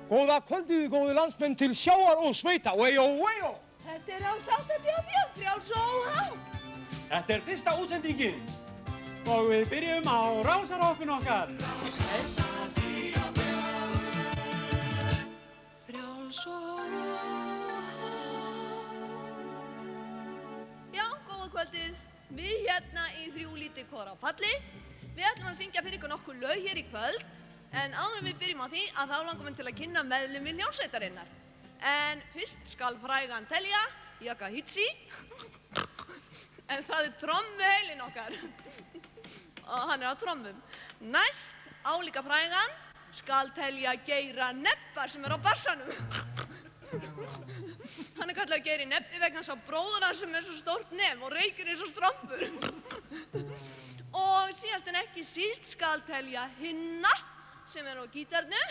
Góða kvöldið, góðu landsmenn til sjáar og sveita, vejó, vejó! Þetta er Rás 84, frjáls og óháð. Þetta er fyrsta útsendingin og við byrjum á rásarhoppinu okkar. Rás 84, frjáls og óháð. Já, góða kvöldið. Við hérna í þrjú lítið kór á palli. Við ætlum að syngja fyrir ykkur nokkur lög hér í kvöld. En áður en við byrjum á því að þá langar við til að kynna meðlimi hljómsveitarinnar. En fyrst skal frægan telja Yakahitsi. En það er trommuheilinn okkar. Og hann er á trommum. Næst álíka frægan skal telja Geira Nebbar sem er á bassanum. Hann er kallaður Geiri Nebbi vegna þess að bróður hans sem er svo stórt nef og reykir eins og strompur. Og síðast en ekki síst skal telja Hinna sem er á gítarnum.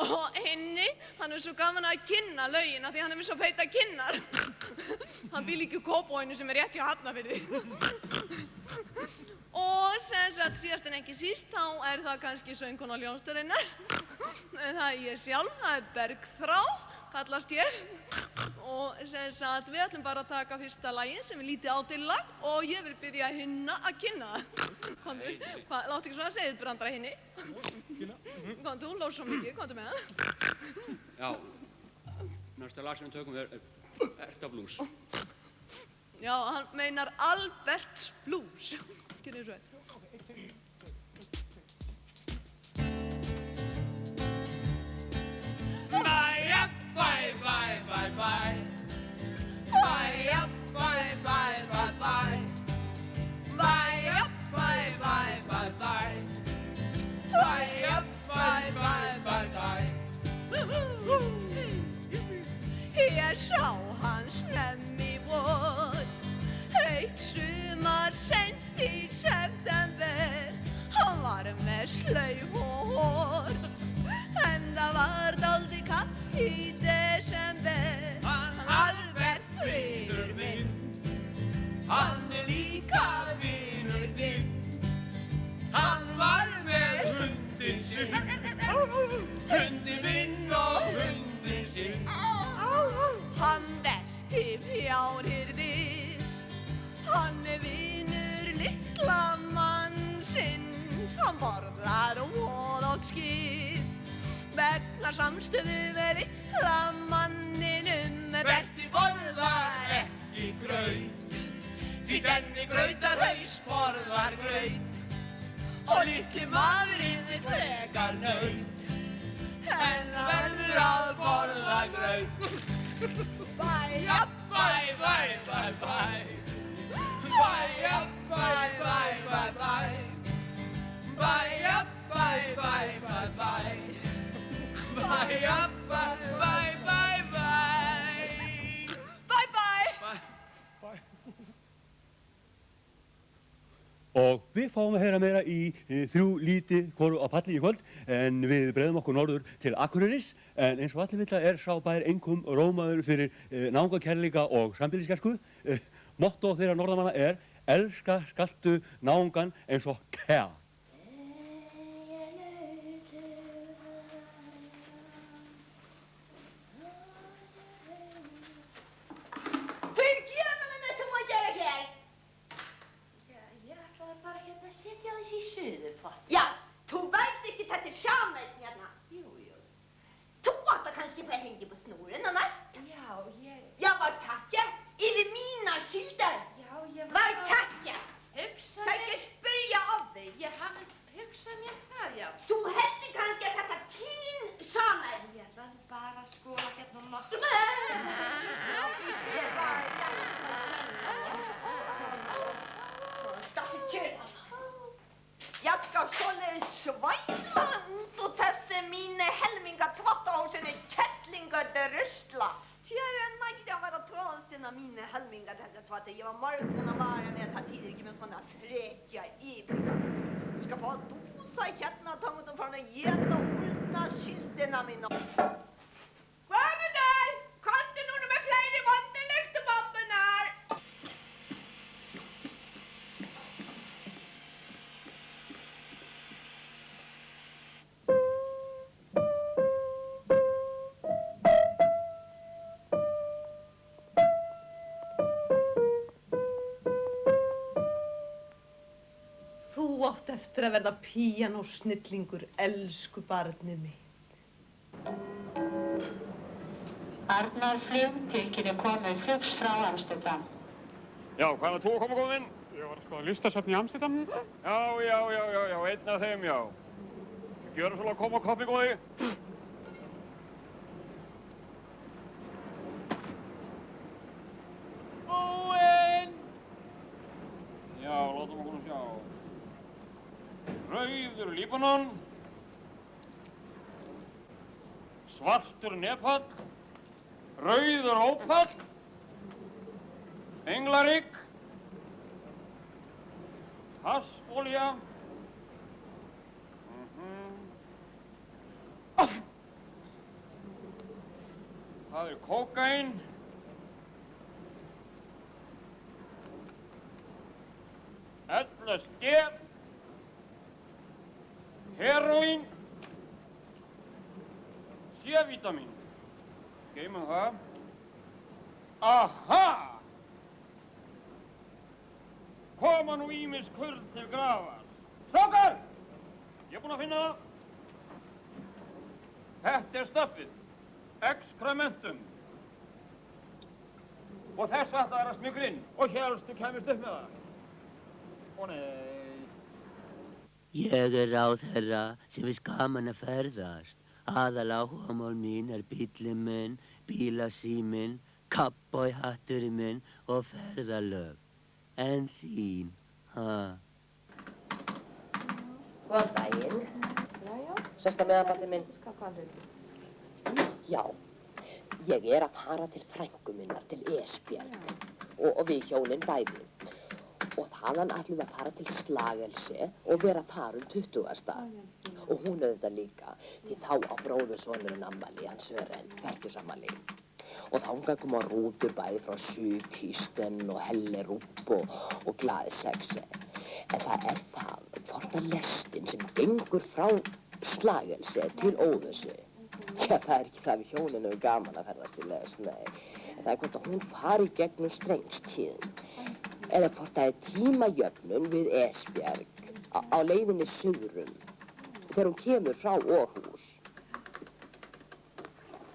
Og Hinni, hann er svo gaman að kynna lögin af því hann er með svo feita kinnar. Hann býr líka í Kópavoginum sem er rétt hjá Hafnarfirði. Og sem sagt síðast en ekki síst þá er það kannski söngkona hljómsveitarinnar. Það er ég sjálf, það er Bergþrá, kallast ég. Og sem sagt við ætlum bara að taka fyrsta lagið sem er lítið átillag og ég vil biðja Hinna að kynna það. Komdu, láttu ekki svona að segja þetta brandara Hinni. Komdu, hún lós svo mikið, komdu með það. Já, næsta lag sem við tökum er Berta Blues. Já, hann meinar Alberts Blues. Gjörðu svo eitt. Bye, bye, bye, bye, bye. Bye, bye, bye, bye, bye. Bye, bye, bye, bye, bye. Bye, bye, bye, bye, bye. Ég sá hann snemm í vor, heitt sumar seint í september. Hann var með slaufu og hor, en það var dálítið kalt í desember. Hann Albert vinur minn, hann er líka vinur þinn. Hann var með hundinn sinn, hundinn minn og hundinn sinn. Hann velti fjárhirðir, hann er vinur litla mannsins. Hann borðar voðalskið vegna samstöðu með litla manninum. Berti borðar ekki graut, því Benni grautarhaus borðar graut. Og litli maðurinn vill frekar naut, en verður að borða graut. Bye, Bye, bye, bye, bye. Bye, bye, bye, bye, bye. Bye, bye, bye, bye, bye. Bye, bye, bye, bye, bye. bye, bye. Og við fáum að heyra meira í þrjú lítið kór á palli í kvöld, en við breiðum okkur norður til Akureyris, en eins og allir vita er sá bær einkum rómaður fyrir náungakærleika og sambýlisgæsku. Motto þeirra norðamanna er elska skaltu náungan eins og kea. Hver djöfulinn ert þú að gera hér? Ég ætlaði bara hérna að setja þessi í suðupott. Já, þú veit ekki þetta er sjámeinn hérna. Jú. Þú átt að kannski bara hengja på snúrin og næst. Já, Já, var takkja yfir mína síldar. Já, var takkja. Hugsa mér. Það ekki spyrja af þig. Ég hafði hugsað mér það, já. Þú heldur kannski að þetta tín sjámeinn. Ég ætlaði bara að skoða hérna nokkuð. Já, ég bara, Jag ska således svæla út þessi mínu helminga tvattahúsinni kettlingöðu rusla. Tjörn mætti að vera tróðast inn á mínu helminga þessi tvatta. Ég var morgun að vara með það tider ekki með sånna frekja yfirga. Du ska få dosa hérna tóngt og frá að geta úlna skildina mína. Hvað er það? Komdu núna með fleiri vondelyktumobbunar! Þú átt eftir að verða píanósnillingur, elsku barnið mitt. Arnarflug tilkynnir komu flugs frá Amsterdam. Já, hvaðan þú að koma inn? Ég var að skoða listasafn í Amsterdam. Já, einn af þeim, já. Gjöru svolítið að koma á kaffi, góði. Búinn! Já, látum okkur sjá. Rauður Líbanon. Svartur Nepal. Rauður Ópall. Englarík. Hassolja. Það kókaín. LSD. Heroín. C-vítamín. Geymum það. Aha! Koma nú ýmis kurl til grafar. Strákar! Ég er búinn að finna það. Þetta er stöffið. Excrementum. Og þess ætlaðir að smygla inn og hélstu kæmist upp með það. Ó nei. Ég er ráðherra sem finnst gaman að ferðast. Aðaláhugamál mín er bíllinn minn, bílasíminn, kabbóihatturinn minn og ferðalög. En þín, ha? Góðan daginn. Jæja. Sesta meðanbarnið minn. Hvað hluti? Já, ég er að fara til frænku minnar til Esbjerg og við hjónin bæði. Og þaðan ætlum við að fara til Slagelse og vera þar 20. Og hún auðvitað líka, því þá á bróðursonurinn afmæli, hann Sören, fertugsafmæli. Og þangað koma rútur bæði frá Sydkisten og Hellerup og Glaðsexe. En það er það, hvort að lestin sem gengur frá Slagelse til Óðössu. Já, það er ekki það við hjónin eru gaman að ferðast í les, nei. En það er hvort að hún fari gegnum Strengstíðin. Eða hvort það er tímajöfnun við Esbjerg á leiðinni suðrum þegar hún kemur frá Aarhus.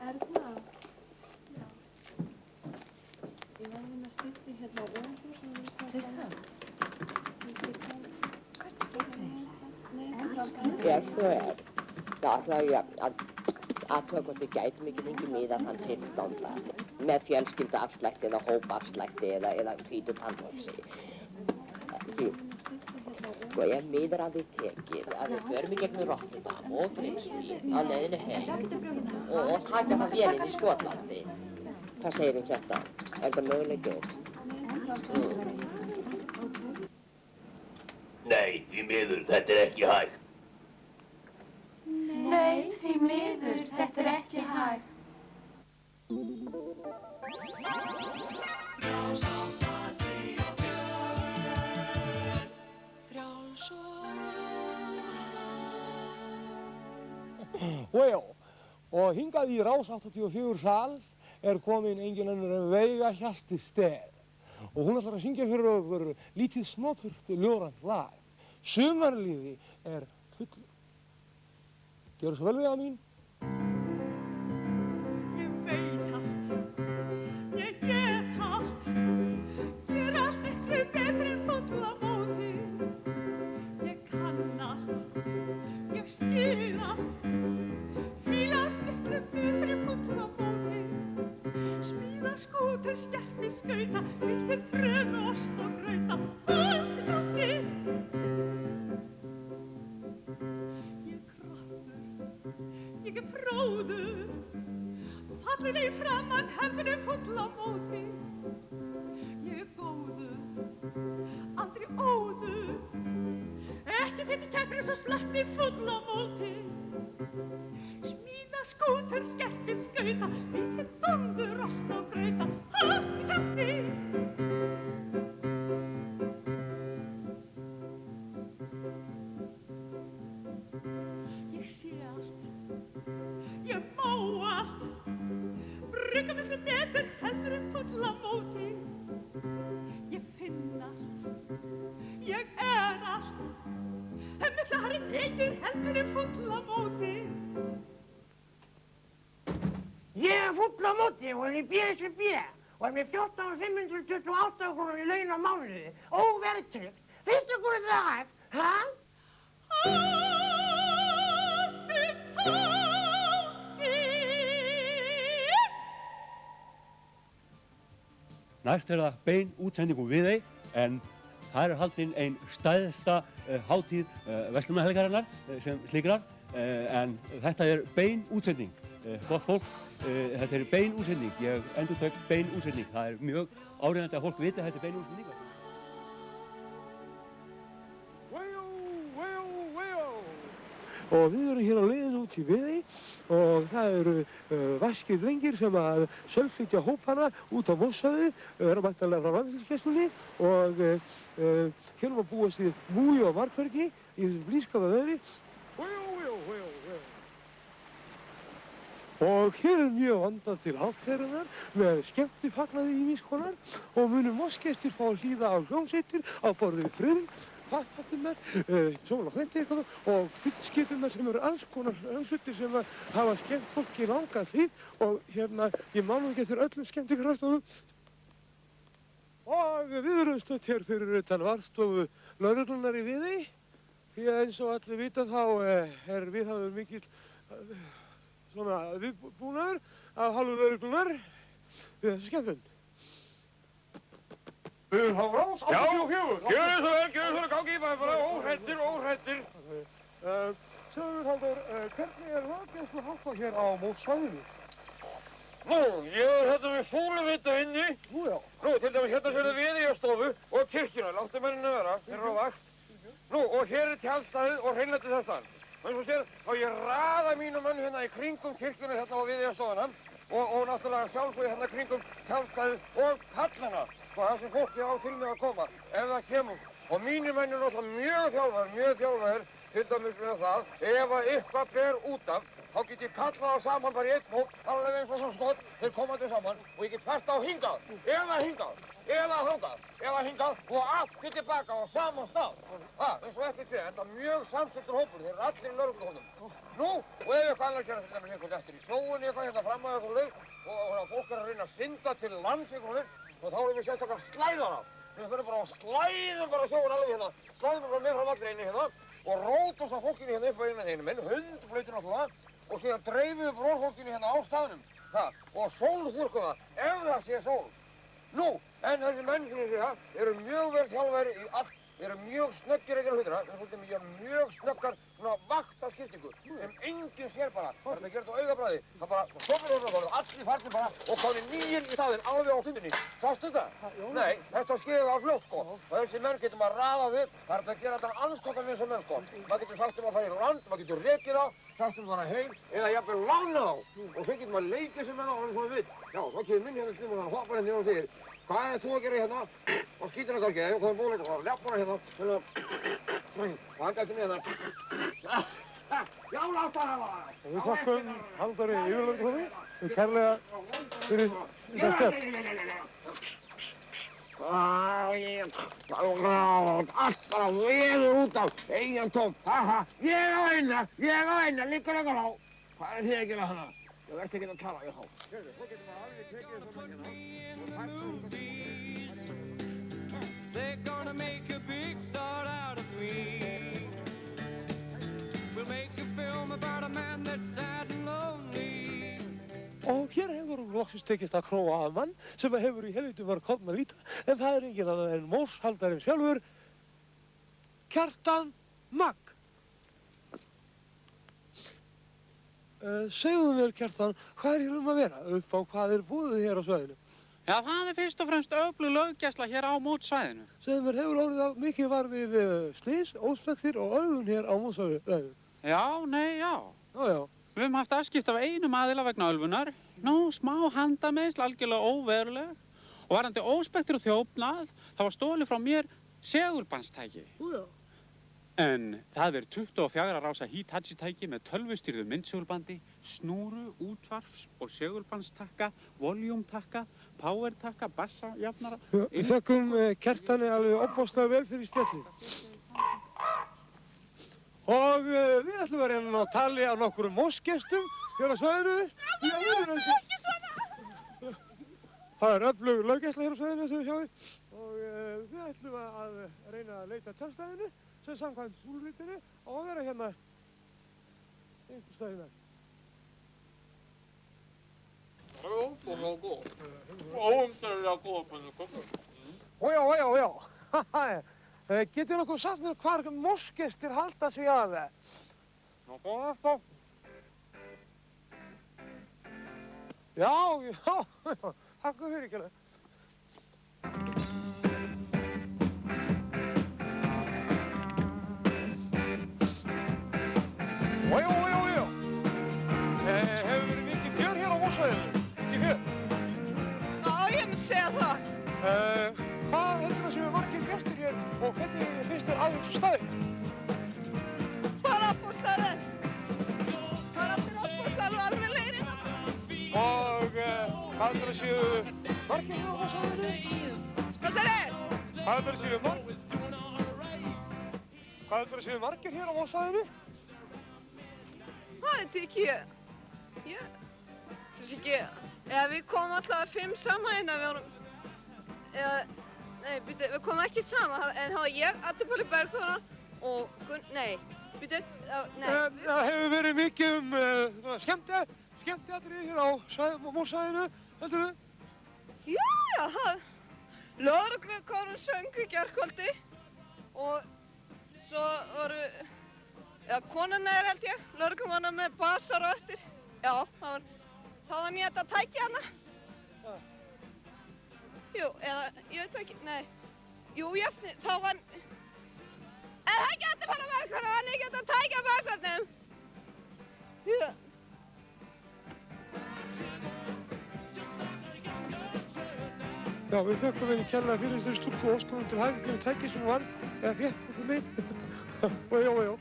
Erna? Já. Ég var að stýtti hérna á Aarhus og Sissa? Hvert skilur þið? Já, svo er. Já, ætla ég að athuga hvort við gætum ekki fengið miða þann 15. með fjölskylduafslætti eða hópafslætti eða hvítu tannhálsi. Því, sko, ég miðar að við tekið að við förum í gegnum Rotterdam og Grimsby á leiðinni heim og taka það vélinn í Skotlandi. Hvað segir þetta? Er þetta möguleiki? Nei, því miður, þetta er ekki hægt. Nei, því miður, þetta er ekki hægt. Well, og hingað í Rás 84 sal er komin engin önnur en Veiga Hjaltested. Og hún ætlar að syngja fyrir okkur lítið snothurt ljóðrænt lag. Sumarliði er fullur. Gjörðu svo vel við það mín. Ég veit allt, ég get allt, ger allt miklu betri en full á móti. Ég kann allt, ég skil allt, fílast miklu betri en full á móti. Smíða skútur, skerpi, skauta, vildir frömu, ost og grauta, allt í gangi. Ég er bróður, fallin í framan, hefðinu full á móti. Ég er góður, aldrei óður, ekki fyrir kæfri svo sleppi full á móti. Smíða skútur, skerpi, skauta, vitið dundur, ost og grauta, allt í kappi. Ég sé allt, ég má allt, brugga miklu betur heldur en full á móti. Ég finn allt, ég er allt, tekið hendinni full á móti. Ég full á móti og í BSB og með 14.528 krónur í laun á mánuði, óverðtryggt. Finnst ykkur þetta hægt, ha? Næst er það bein útsending úr Viðey, en þar er haldin ein stærsta hátíð verslunarhelgarinnar sem slíkrar, en þetta er bein útsending. Gott fólk, þetta er bein útsending, ég endurtek bein útsending. Það er mjög áríðandi að fólk viti að þetta er bein útsending. Og við erum hér á leiðinu út í Viðey og það eru vaskir drengir sem að sölflytja hópana út á Mosshöfði, eru væntanlega frá Landhelgisgæslunni og hér erum að búast við múi og margbergi í þessu blíðskapa veðri. Og hér er mjög vandað til hátíðarinnar með skemmtifagnaði ýmiss konar og munu Mossgestir fá að hlýða á hljómsveitir á borð við Friðrik, Fattarnar, Sól og Hvendi eitthvað og fyllskipurnar sem eru alls konar hlutir sem hafa skemmt fólki langa tíð og hérna, ég man nú ekki eftir öllum skemmtikraftunum. Og við erum stödd hér fyrir utan varðstofu lögreglunnar í Viðey því að eins og allir vita þá er viðhafður mikill svona viðbúnaður af hálfu lögreglunnar við þessu skemmtun. Við erum á Rás 84. Gjörðu svo vel, gangi í bara óhræddir. Sigurður, hvernig er löggæslu háttað hér á Mosshöfðinu? Nú, ég er hérna með Súluvita inni. Nú já. Nú, til dæmis hérna sér það Viðeyjarstofu og kirkjuna, láttu mennina vera, þeir eru á vakt. Nú, og hér er tjaldstæðið og hreinlætisstaðan. Og eins og sér, þá ég raða mínum mönnum hérna í kringum kirkjuna hérna á Viðeyjarstofuna og náttúrulega sjálfsögðu hérna kringum tjaldstæðið og pallana. Og það sem fólki á til mig að koma, ef það kemur. Og mínir menn eru náttúrulega mjög þjálfaðir, til dæmis með það, ef að eitthvað ber út af, þá get ég kallað það saman bara í einn hóp, alveg eins og svona skott, þeir komandi saman, og ég get fært á hingað, eða þangað, eða hingað, og aftur tilbaka á sama stað. Eins og ekkert sé, þetta er mjög samstilltur hópur, þeir eru allir í lögregluhóndum. Nú, og ef eitthvað annað kemur til dæmis einhvern eftir í sóunni, eitthvað hérna fram að eitthvað leið, og fólk er að reyna að synda til lands eitthvað leið, og þá erum við sérstaklega slæðana. Við fyrir bara að slæðum bara sjóun alveg hérna, slæðum bara með frá allri inni hérna og rótum svo fólkinu hérna upp á einum minn, hundblautir náttúrulega, og síðan dreifum við bróðfólkinu hérna á staðnum. Og sólþurrkum það, ef það sé sól. Nú, en þessi menn sem ég sé það eru mjög vel þjálfaðir í allt, eru mjög snöggir að gera hlutina, það er mjög snöggar svona vaktaskiptingu sem enginn sér bara. Það er að gera þetta á augabragði. Það bara stofnir það, allir farnir bara og komið nýjir í staðinn alveg á stundinni. Sástu þetta? Nei, þetta skeiði það fljótt sko. Og þessi menn getur maður raðað upp, það er að gera þetta anskotan við þessum menn sko. Maður getur sagt að fara í land, maður getur rekið þá, sagt að fara heim, eða jafnvel lána þá. Og svo getur maður leikið sem menn á hann svona við. Já, svo kemur minn hérna til og hoppar hérna og segir, hvað er þú að gera hérna? Og skýtur hann kannski, og hvað er bóleitt og leppar hann hérna, og hann gæti með hérna. Já, láta hann hafa það! Og við þakkum Halldóri yfirlögregluþjóni kærlega fyrir þetta sett. Allt bara veður út af eigin tóm. Ég á eina, liggur eitthvað á. Hvað er þið að gera hana? Ég verðt ekki að tala við þá. Svo getur maður alveg tekið þessu menn hérna og They're gonna make a big star out of me. We'll make a film about a man that's sad and lonely. Og hér hefur loksins tekist að króa að mann sem hefur í helviti mörg horn að líta, en það er engin annar en Moshaldarinn sjálfur, Kjartan Magg. Segðu mér, Kjartan, hvað er hér að vera? Upp á hvað er búið hér á svæðinu? Já, það er fyrst og fremst öflug löggæsla hér á mótsvæðinu. Segðu mér, hefur orðið mikið var við slys, óspektir og ölvun hér á mótsvæðinu? Já, nei, já. Já. Við höfum haft afskipti af einum aðila vegna ölvunar. Nú, smá handameiðsl, algjörlega óveruleg. Og varðandi óspektir og þjófnað, það var stolið frá mér segulbandstæki. Já. En það er 24 rása Hitachi-tæki með tölvustýrðu myndsegulbandi, snúru, útvarps- og segulbandstakka, voljúmtakka, powertakka, bassajafnara. Við þökkum Kjartani alveg opbóðslega vel fyrir spjallið. Og við ætlum að reyna að tala á nokkrum mosgestum hér á svæðinu. Ekki svona! Það er öflug löggæsla hér á svæðinu sem við sjáum. Og við ætlum að reyna að leita tjaldstæðinu sem samkvæmt súlritinu á að vera hérna einhver stæðina. Óumdurlega góð pönnukökur. Ójá. Getið nokkuð sagt mér hvar mosgestir halda sig að það? Góða sko. Já. Takk fyrir ekki. Ójá. Hefur verið mikið fjör hér á Mosshæðinu? Mikið fjör? Já, ég myndi segja það. Hvað heldur það séu margir gestir hér og hvernig finnst þér að þessu staði? Bara ábústaðar. Bara allir ábústaðar og alveg leirina. Og hvað heldur það séu margir hér á Mosshæðinu? Hvað segir þið? Hvað heldur það séu margir hér á Mosshæðinu? Það veit ekki ég. Þess ekki, við komum alltaf 5 saman hérna, við komum ekki saman, en það var ég, Addi Páll Bergþóra og nei. Það hefur verið mikið skemmtiatriði hér á Mosshæðinu, heldur þið? Já, lögreglukórinn söng í gærkvöldi og svo voru konurnar held ég, lögreglumanna með basar og eftir. Já, þá var nýtt að tækja hana. Jú, ég veit ekki, nei. Jú, þá var... það ekki Addi Páll Bergþóra, hann ekki að tækja basarnum. Jú. Já, við þökkum henni kærlega fyrir þessu stúlku og óskum til hægðinu tæki sem var, eða fékk okkur leið. Ójá.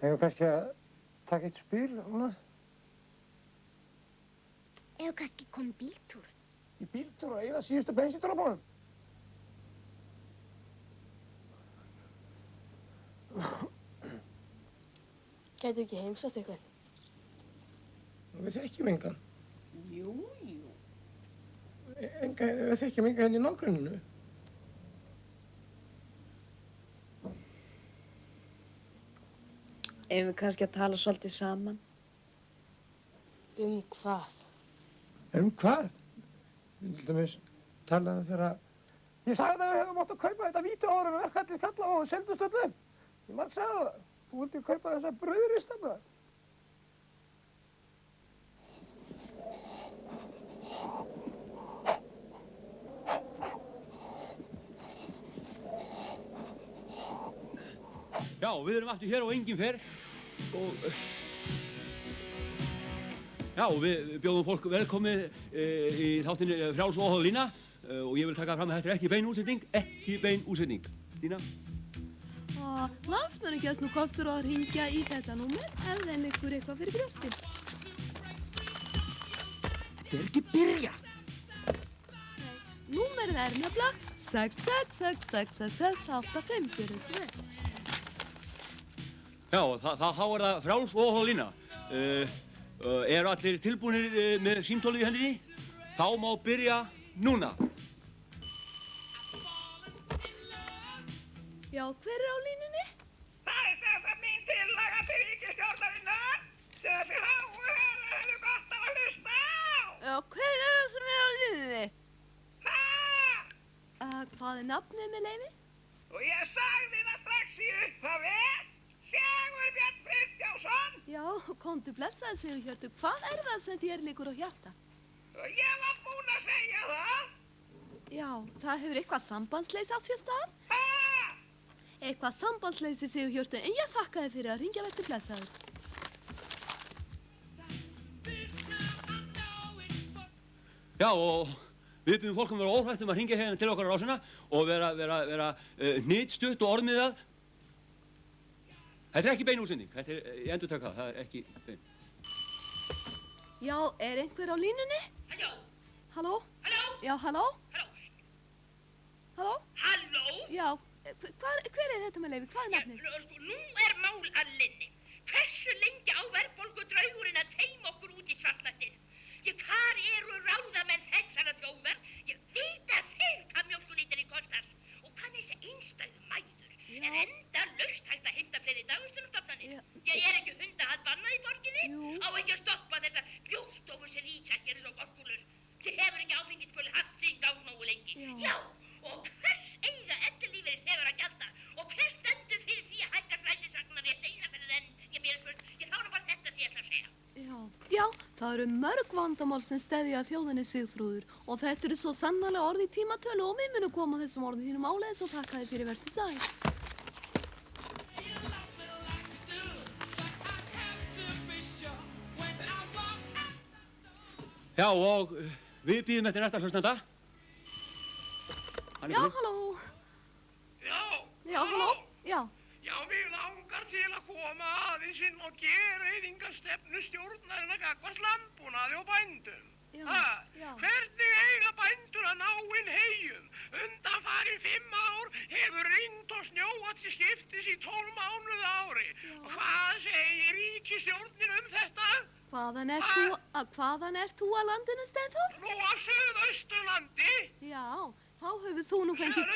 Hefur kannski að taka eitt spil núna? Hefur kannski komið bíltúr? Í bíltúr og eyða síðustu bensíndropunum? Gætu ekki heimsótt ykkur? Við þekkjum engan. Jú. Við þekkjum engan í nágrenninu. Ef við kannski að tala svolítið saman. Hvað? Hvað? Við til dæmis talaðum þegar ég sagði að við hefðum átt að kaupa þetta vítu áður en verkfallið kalla og seldust öllu. Ég marg sagði það. Þú vildi kaupa þessa brauðrist þarna. Já, við erum aftur hér á Enginn fer og við bjóðum fólk velkomið í þáttinn Frjáls og óháð lína og ég vil taka fram að þetta er ekki bein útsending. Lína? Landsmönnum gefst nú kostur að hringja í þetta númer ef þeim liggur eitthvað fyrir brjóstið. Þetta er ekki byrja. Númerið er nefnilega 6666685, gjörðu svo vel. Já, þá er það Frjáls og óháð lína. Eru allir tilbúinir með símtólið í hendinni? Þá má byrja núna. Já, hver er á línunni? Það er sem sagt mín tillaga til ríkisstjórnarinnar. Þessi háu herrar hefðu gott af að hlusta á. Já, hver er það á línunni? Hvað er nafnið með leyfi? Og ég sagði það strax í upphafi. Sigurbjörn Friðþjófsson. Já, komdu blessaði Sigurhjörtur. Hvað er það sem þér liggur á hjarta? Og ég var búinn að segja það. Já, það hefur eitthvað sambandsleysi á sér stað? Eitthvað sambandsleysi Sigurhjörtur, en ég þakka þér fyrir að hringja vertu blessaður. Já, og við byrjum fólkum að vera óhrætt að hringja hérna til okkar á rásina og vera hnitstutt og orðmiðað. Þetta er ekki bein útsending, þetta er, ég endurtek það er ekki bein. Já, er einhver á línunni? Halló? Halló? Halló? Já, halló? Halló? Halló? Halló? Já, hver er þetta með leyfi? Hvað er nafnið? Nú er mál að linni. Hversu lengi á verðbólgudraugurinn að teima okkur út í svartlættið? Hvar eru ráðamenn þessara þjóðar? Ég veit að þeir hvað mjólkulíturinn kostar. Og hvað þessi einstæðu mæður? Er endalaust hægt að heimta fleiri dagvistunarstofnanir? Ég er ekki hundahald bannað í borginni? Á ekki að stoppa þessar bjóstofur sem ríkjast eins og gorkulur? Þið hefur ekki áfengisföl haft sín gátt nógu lengi. Já, og hvers eiga ellilífeyrisþegar að gjalda? Og hver stendur fyrir því að hækka strætisvagnar rétt eina fyrir enn? Ég mér spurt, ég þá nú bara þetta sem ég ætla að segja. Já, það eru mörg vandamál sem steðja þjóðinni Sigþrúður og þetta eru svo sannarlega orð í tímatölu og við munum koma þessum orðum þínum áleiðis og þakka þér fyrir vertu sæl. Já, og við býðum eftir næsta hlustanda. Já, halló. Já, halló. Já. Já, mig langar til að koma aðeins inn og gera eyðingarstefnu stjórnarinnar gagnvart landbúnaði og bændum. Hvernig eiga bændur að ná inn heyjum? Undanfarin 5 ár hefur rignt og snjóað til skiptis í 12 mánuði á ári. Hvað segir ríkisstjórnin um þetta? Hvaðan ert þú að landinu, Steinþór? Nú á Suðausturlandi. Já, þá hefur þú nú fengið...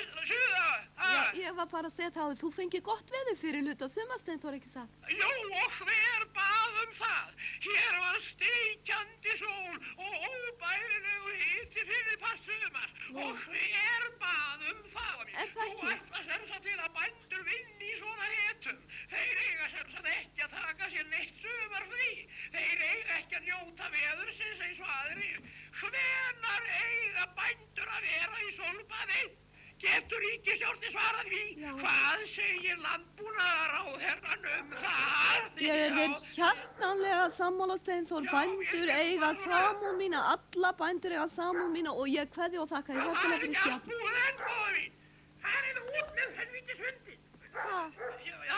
Já, ég var bara að segja þá að þú fengið gott veður fyrir hluta sumar, Steinþór, ekki satt? Jú, og hver bað um það? Hér var steikjandi sól og óbærilegu hiti fyrir part sumars. Og hver bað um það? Er það ekki? Þú ætla sem sagt til að bændur vinni í svona hitum. Þeir eiga sem sagt ekki að taka sér neitt sumarfrí. Þeir eiga ekki að njóta veðursins eins og aðrir. Hvenær eiga bændur að vera í sólbaði? Getur ríkisstjórnin svarað því? Hvað segir landbúnaðarráðherrann um það? Ég er þér hjartanlega sammála, Steinþór. Bændur eiga samúð mína, alla bændur eiga samúð mína og ég kveðja og þakka þér hjartanlega fyrir skjálf. Það er ekki allt búið enn, góður mín. Farið út með helvítis hundin. Það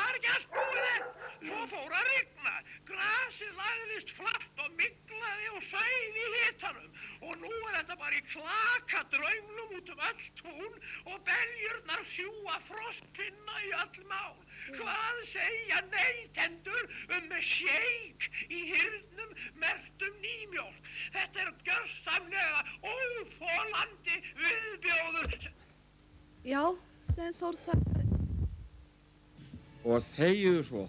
er ekki allt búið enn. Svo fór að rigna. Grasið lagðist flatt og myglaði og sæði í hitanum. Og nú er þetta bara í klakadraunglum út öll tún og beljurnar sjúga frostpinna í öll mál. Hvað segja neytendur shake í hirðnum merktum nýmjólk? Þetta er gjörsamlega óþolandi viðbjóður. Já, Steinþór, þakka þér. Og þegiðu svo.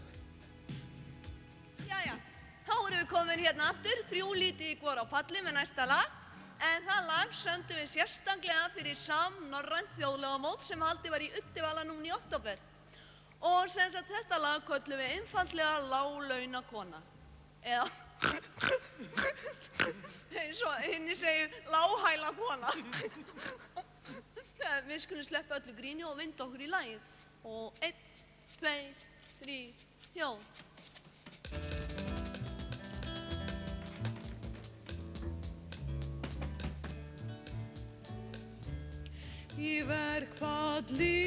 Jæja, þá erum við komin hérna aftur, 3 líti í hvor á palli með næsta lag. En það lag sömdum við sérstaklega fyrir samnorrænt þjóðlagamót sem haldið var í Uddevalla núna í október. Og sem sagt þetta lag köllum við einfaldlega láglaunakona. Eða, eins og hinni segir lághæla kona. Við skulum sleppa öllu gríni og vinda okkur í lagið. Og 1, 2, 3, 4. Í verkfalli,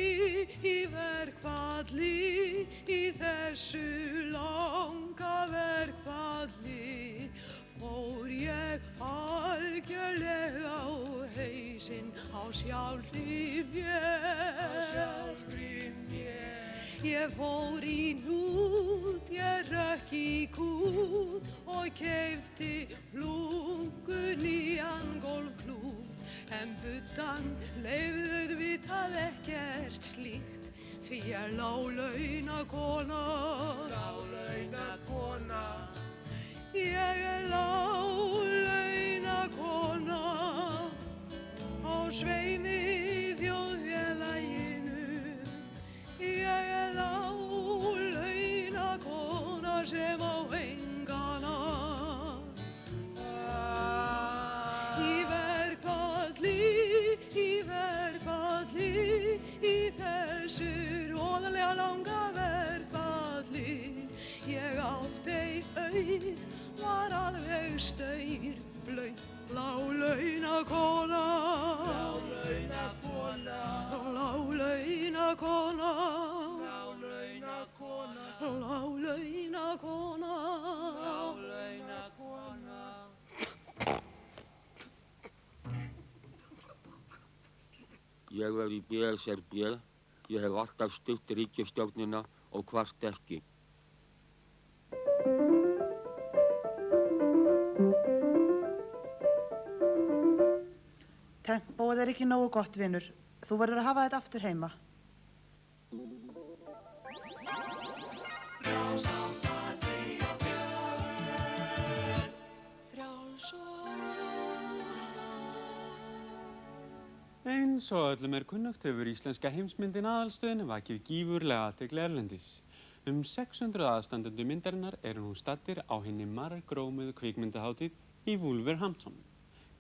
í þessu langa verkfalli, fór ég algjörlega á hausinn á sjálfri mér. Ég fór í núð, ég rökk í kúð og keypti flungu nýjan golfklúbb. En buddan leyfði auðvitað ekkert slíkt, því ég er láglaunakona. Ég er láglaunakona á sveimi í þjóðfélaginu. Ég er láglaunakona sem á engana. Í þessu róðalegu þegar langa verðfalli, ég átti auð, var alveg staur, blauð, láglaunakona, láglaunakona, láglaunakona, láglaunakona, láglaunakona. Ég var í BSRB, ég hef alltaf stutt ríkisstjórnina og hvart ekki. Tempóið er ekki nógu gott, vinur. Þú verður að hafa þetta aftur heima. Eins og öllum er kunnugt hefur íslenska heimsmyndin aðalstöðin vakið gífurlega athygli erlendis. 600 aðstandendur myndarinnar eru nú staddir á hinni marggrómuðu kvikmyndahátíð í Wolverhampton.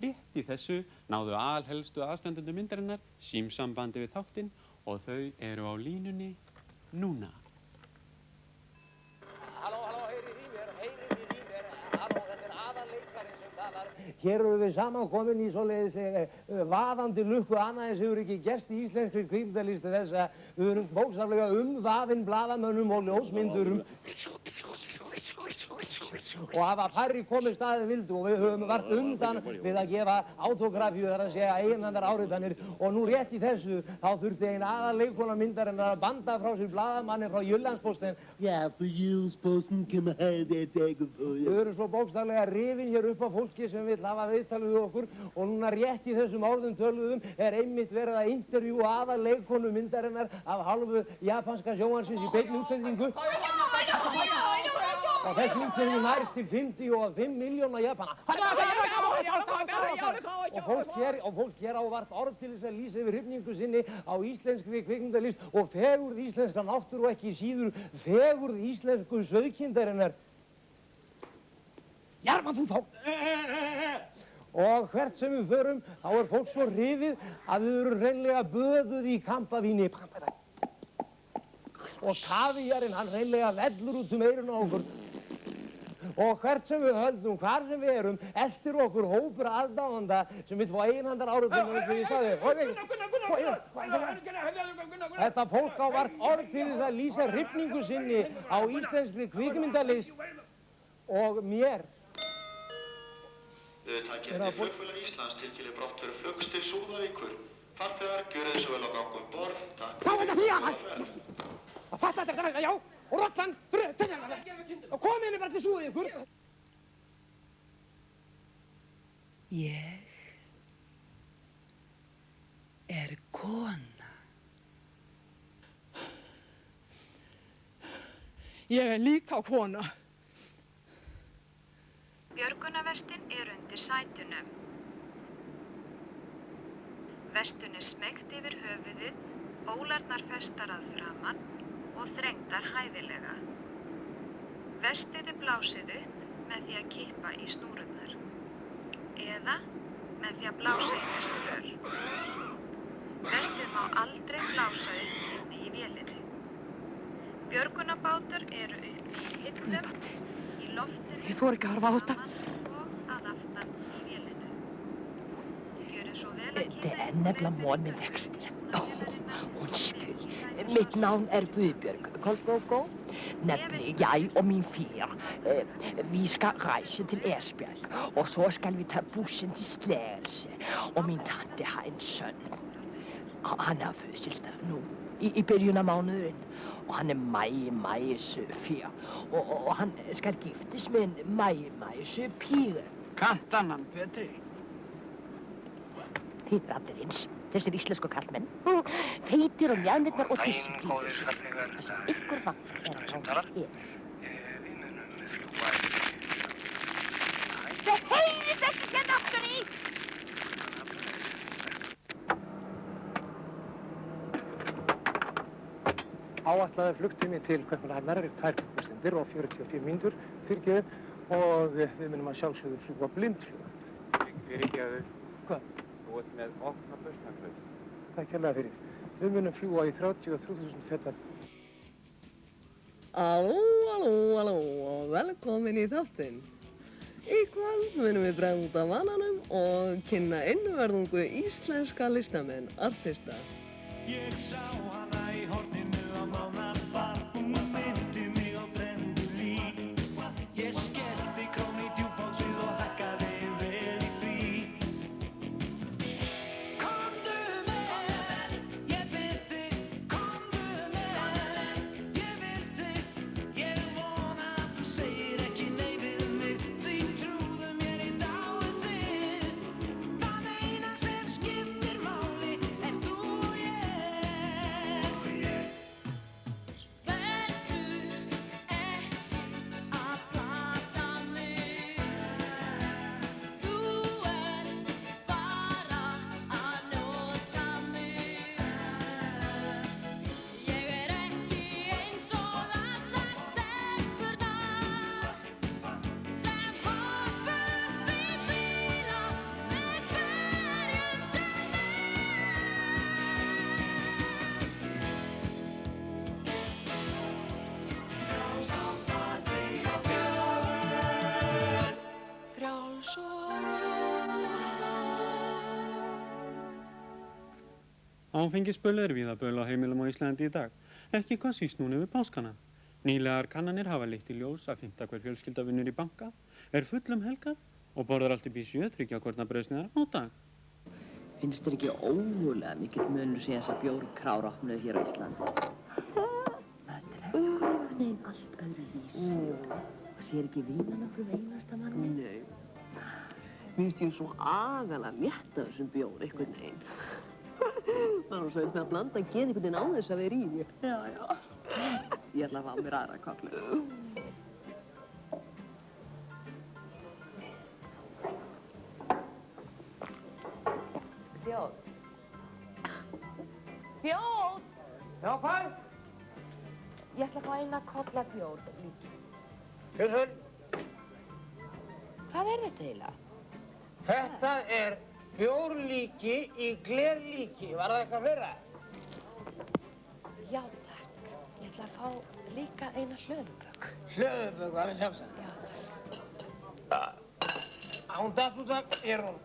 Rétt í þessu náðu alhelstu aðstandendur myndarinnar símsambandi við þáttinn og þau eru á línunni núna. Halló, heyrið í mér, halló, þetta er aðalleikarinn sem talar. Hér eru við samankomin í svoleiðis vaðandi lukku, annað eins hefur ekki gerst í íslenskri kvikmyndalist þess að við erum bókstaflega umvafin blaðamönnum og ljósmyndurum og hafa færri komið staðið vildu og við höfum vart undan við að gefa autografíu, þar að segja eiginhandar áritanir, og nú rétt í þessu þá þurfti ein aðalleikona myndarinnar að banda frá sér blaðamanni frá Jyllandsposten. Ja, for Jyllandsposten kan man have det dækket på, ja. Við erum svo bókstaflega rifin hér upp á fólki sem vill hafa viðtalið við okkur og núna rétt í þessum orðum töluðum er einmitt verið að intervjúa aðalleikonu myndarinnar af hálfu japanska sjónvarpsins í beinni útsendingu. Og þessi útsendingu nær til 55 milljóna Japana. Og fólk hér á vart orð til þess að lýsa yfir hrifningu sinni á íslenskri kvikmyndalist og fegurð íslenska náttúru og ekki síður fegurð íslensku sauðkindarinnar. Jarma þú þá! Og hvert sem við förum, þá er fólk svo hrifið að við erum hreinlega böðuð í kampavíni. Og kavíarinn, hann hreinlega vellur út eyrun á okkur. Og hvert sem við höldum, hvar sem við erum, eltir okkur hópur aðdáanda sem vill fá eiginhandar áritanir eins og ég sagði. Þetta fólk á vart orð til þess að lýsa hrifningu sinni á íslenskri kvikmyndalist og mér. Öðutakjandi Flugfélag Íslands tilkynir brottför flugs til Súðavíkur. Farþegar, gjörið svo vel á gang um borð. Hvað er þetta því að maður? Það fattar þetta græna, já, og rollan, og komið henni bara til Súðavíkur. Ég er kona. Ég er líka kona. Björgunarvestin er undir sætunum. Vestun er smeygt yfir höfuðið, ólarnar festar að framan og þrengdar hæfilega. Vestið er blásið upp með því að kippa í snúrurnar eða með því að blása í þessi rör. Vestið má aldrei blása upp inni í vélinni. Björgunarbátar eru uppi í hillum, í loftinu, Ég þori ekki að horfa á þetta. og að aftan í vélinu. Gjörið svo vel að Det er nefnilega morgen med vækst. Undskyld. Mitt navn er Guðbjörg Koldgård. Nemlig jeg og min fyr. Vi skal rejse til Esbjerg, og så skal vi ta bussen til Slagelse. Og min tante har en søn. Han har fødselsdag nu, i begynnelsen af måneden. Og han er meget sød fyr. Og han skal giftes med en meget sød pige. Kantan hann, Petri? Þið er allir eins, þessir íslensku karlmenn. Feitir og mjánirnar og þessum klífur. Ykkur vantar er á hér. Við munum fljúga Það heyrist ekki hérna aftur í! Áætlaði flugtími til Kaupmannahafnar er 2 klukkustundir og 44 mínútur fyrirgefið og við munum að sjálfsögðu fljúga blindflug. Fyrirgefðu. Hvað? Þú ert með opna bussnaklaup. Takk hérlega fyrir. Við munum fljúga í 33.000 fetar Halló og velkomin í þáttinn. Í kvöld munum við bregða út af vananum og kynna innverðungu íslenska listamenn, artista. Ég sá hana í horninu á Mánabar. Hún myndi mig á brenndu lík. Ég skellti krón í djúpásið og hakkaði vel í því. Komdu með, ég bið þig. Komdu með, ég vil þig. Ég vona að þú segir ekki nei við mig. Því trúðu mér í dáið þig. Það eina sem skiptir máli er þú og ég. Áfengisböl er víða böl á heimilum á Íslandi í dag, ekki hvað síst núna yfir páskana. Nýlegar kannanir hafa leitt í ljós að 5. hver fjölskylda vinnur í banka, er full helgar og borðar allt upp í 7 þriggja brauðsneiðar á dag. Finnst þér ekki ógurlega mikill munur síðan þessar bjórkrár opnuðu hér á Íslandi? Það drekkur einhvern veginn allt öðru vísi og sér ekki vínan okkur einasta manni. Nei. Finnst ég svo agalega létt af þessum bjór einhvern veginn. Það er nú svo eins með að blanda geð einhvern veginn á þess að vera í þér. Já. Ég ætla að fá mér aðra kollu. Þjóð. Þjóð! Já, hvað? Ég ætla að fá eina kolla bjór líki. Kjörsson. Hvað er þetta eiginlega? Þetta er bjórlíki í glerlíki. Var það eitthvað fleira? Já, takk. Ég ætla að fá líka eina hlöðubögg. Hlöðubögg, alveg sjálfsagt. Já, takk. Hún datt út af eyrun.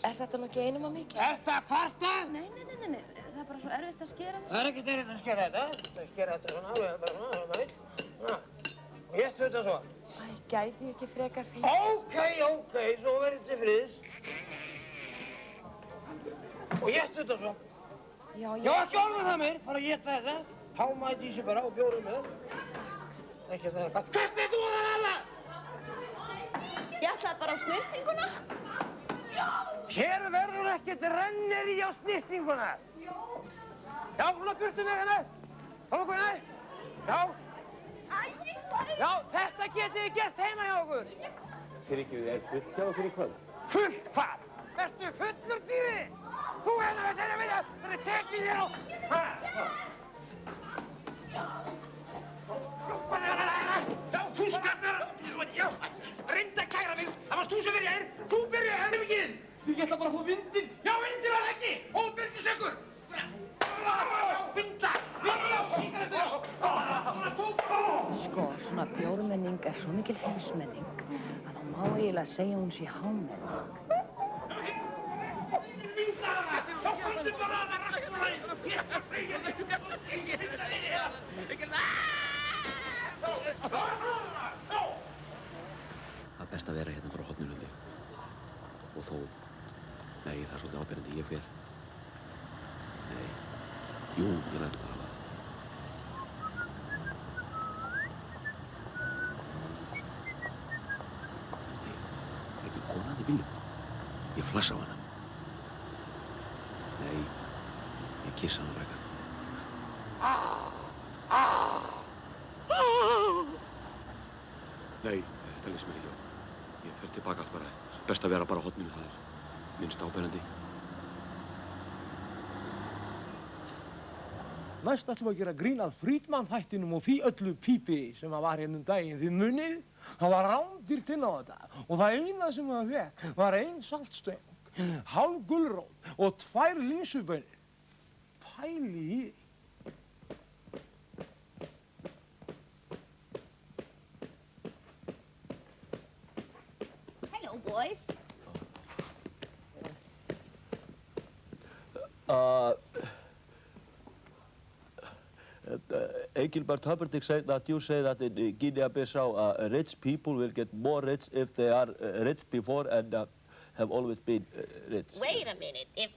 Er þetta nú ekki einum að mikið? Er það kvarta? Nei. Það er bara svo erfitt að skera þessu. Það er ekkert erfitt að skera þetta. Það skera þetta svona, alveg bara svona, alveg maður vill. Og ég ættu þetta svo. Æ, gæti ég ekki frekar fyrir? Ókei, svo verður til friðs. Og ég ættu þetta svo. Já, ekki orða það meir, bara ég ætta þetta. Hámæti í sig bara og bjórum með. Ekki þetta eitthvað. Hvert er þú að það alla? Ég ætlaði bara á snyrtinguna. Hér verður ekkert renneri á snyrtinguna. Já, svona burtu með henni. Koma okkur henni. Já, þetta getið þið gert heima hjá okkur. Fyrirgefðu, er fullt hjá okkur í kvöld? Fullt hvað? Ertu fullur tífi? Þú hérna við þeirra vilja, það er tekið þér á. Já, þú skarnar. Já, reynda að kæra mig. Það varst þú sem byrjaðir. Þú byrjaðir, henni mikið. Ég ætla bara að fá vindinn. Já, vindinn var það ekki. Óbyrgisökkur. Vinda á sígarettur. Sko, svona bjórmenning er svo mikil heimsmenning að þá má eiginlega segja hún sé hámenning. Vinda hana. Já, komdu bara að það raskúræði. Það er best að vera hérna bara á horninu held ég. Og þó, nei, það er svolítið áberandi, ég fer. Nei, jú, ég læt bara hafa það. Nei, er ekki kona að í bílnum? Ég flassa á hana. Nei, ég kissa hana frekar. Nei, þetta lýst mér ekki á. Ég fer tilbaka allt bara. Best að vera bara á horninu, það er minnst áberandi. Næst ætlum við að gera grín að Friedman-þættinum og öllu pípi sem var hérna daginn. Þið munið, það var rándýrt inn á þetta og það eina sem það fekk var 1 saltstöng, hálf gulrót og 2 linsubönir. Pæli í því. boys. Egilbert Humperdinck said that you say that in Guinea-Bissau rich people will get more rich if they are rich before and have always been rich. Wait a minute. If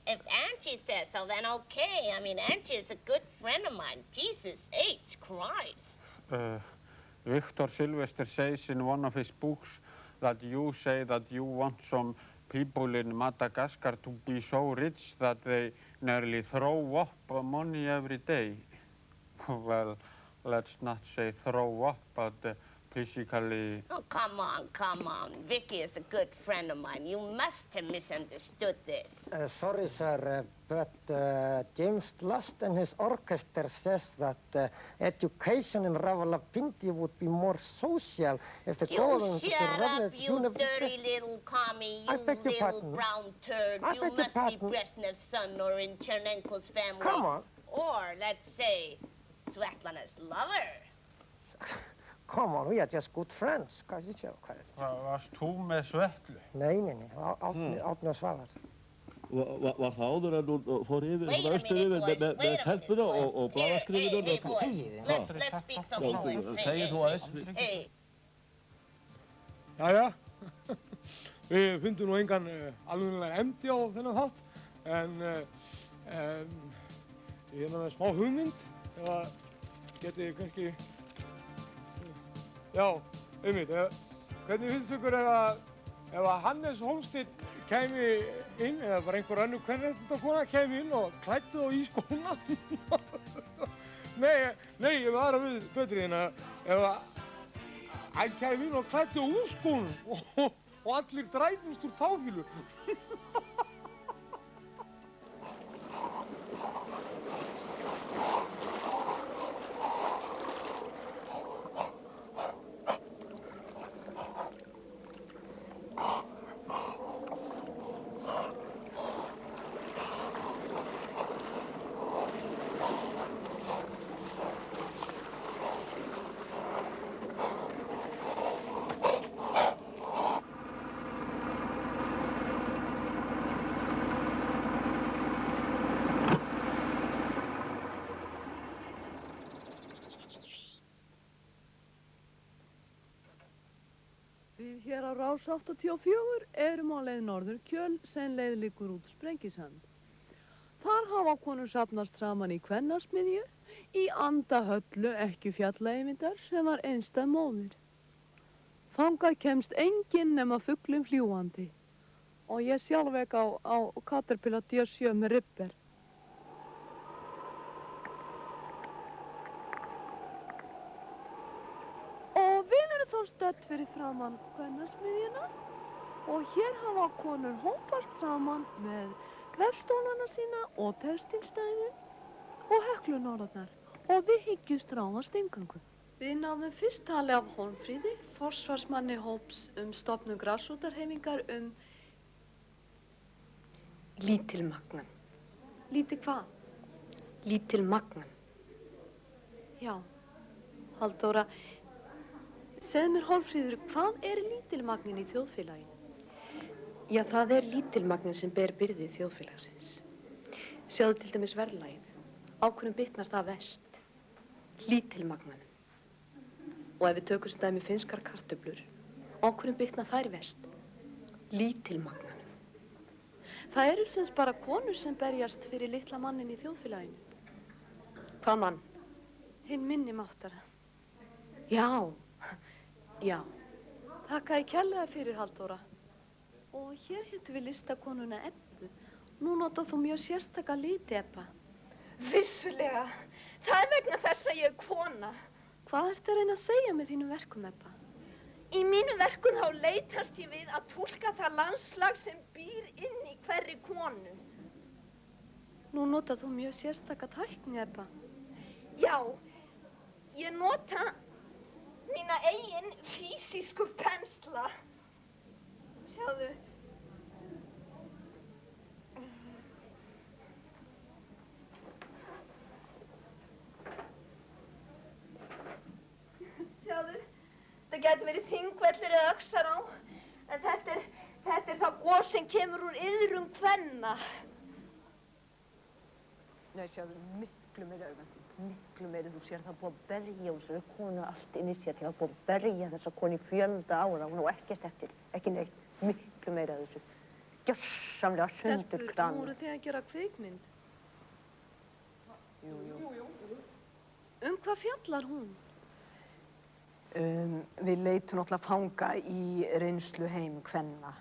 Angie says so, then okay. I mean, Angie is a good friend of mine. Jesus H. Christ. Victor Sylvester says in one of his books that you say that you want some people in Madagascar to be so rich that they nearly throw up money every day. Well, let's not say throw up, but physically... Oh, come on. Vicky is a good friend of mine. You must have misunderstood this. Sorry, sir, but James Last and his orchestra says that education in Rawalpindi would be more social if the government... You shut up, you dirty little commie, you little brown turd. You must be Brezhnev's son or in Chernenko's family. Come on. Or, let's say, Svetlana's lover. Come on, we are just good friends. Hvað er þetta? Varst þú með Svetlu? Nei, Árni og Svavar. Var það áður en hún fór yfir, austur yfir með telpuna og blaðaskrifinu? Hey, boys, let's speak some English. Þegið þú aðeins. Hey. Jæja, við fundum nú engan alveglega emdi á þennan þátt, en ég er með smá hugmynd, ef getið kannski... Já, einmitt, hvernig finnst ykkur ef Hannes Hólmsteinn kæmi inn, eða bara einhver önnur kvenréttindakona kæmi inn og klæddi þá í skóna? Nei, ég var aðra við betri en ef hann kæmi inn og klæddi á úr skónum og allir dræfust úr táfílu. Við hér á Rás 84 erum á leið Norðurkjöl sem leið liggur út Sprengisand. Þar hafa konur safnast saman í kvennasmiðju í anda Höllu Ekkjufjallaeyvindar sem var einstæð móðir. Þangað kemst enginn nema fuglinn fljúgandi og ég sjálf ekki á Caterpillar D7 með ribber. Stödd fyrir framann kvennasmiðjuna og hér hafa konur hópast saman með vefstólana sína og textilstæðin og heklunálarnar og við hyggjumst ráðast inngöngu. Við náðum fyrst tali af Hólmfríði, forsvarsmanni hóps stofnun grasrótarhreyfingar Lítilmagnan. Lítið hvað? Lítilmagnan. Já, Halldóra, segð mér Hólmfríður, hvað er lítilmagnin í þjóðfélaginu? Já, það er lítilmagnin sem ber byrði þjóðfélagsins. Sjáðu til dæmis verðlagið. Á hverjum bitnar það verst? Lítilmagnanum. Og ef við tökum sem dæmi finnskar kartöflur, á hverjum bitnar þær verst? Lítilmagnanum. Það eru sem bara konur sem berjast fyrir litla mannin í þjóðfélaginu. Hvað mann? Hinn minni máttara. Já. Já. Þakkaði kærlega fyrir, Halldóra. Og hér hittum við listakonuna Ebbu. Nú notað þú mjög sérstaka liti, Ebba. Vissulega. Það er vegna þess að ég er kona. Hvað ertu að reyna að segja með þínum verkum, Ebba? Í mínu verkum þá leitast ég við að túlka það landslag sem býr inn í hverri konu. Nú notað þú mjög sérstaka tækni, Ebba. Já. Ég nota mína eigin físísku pensla. Sjáðu. Sjáðu, það getur verið Þingvellir eða Öxará, en þetta Þetta það gos sem kemur úr iðrum kvenna. Nei, sjáðu, miklu meiri auðvendin, miklu meiri. Þú sér það búið að berja og svo konu allt initiatív, það búið að berja þessa konu í fjölda ára, hún á ekkert eftir, ekki neitt, miklu meiri að þessu. Gjörsamlega sundurkramin. Voru þið að gera kvikmynd? Jú. Hvað fjallar hún? Við leitum náttúrulega fanga í reynsluheim kvenna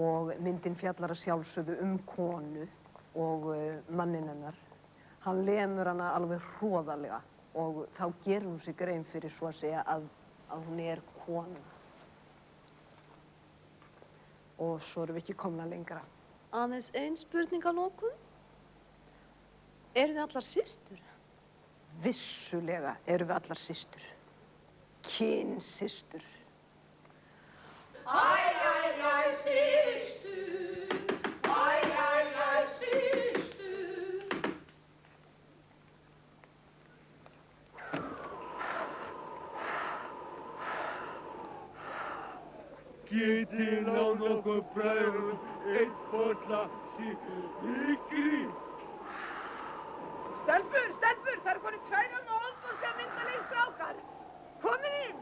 og myndin fjallar að sjálfsögðu konu og manninn hennar. Hann lemur hana alveg hroðalega og þá gerir hún sig grein fyrir svo að segja að hún kona. Og svo erum við ekki komna lengra. Aðeins ein spurning að lokum. Eru þið allar systur? Vissulega erum við allar systur. Kynsystur. Æ, systur, æ, systur. Getið lán okkur bræðrum einn bolla sykri. Stelpur, það eru konið tværar með Oldborg að myndalegir strákar. Komið inn!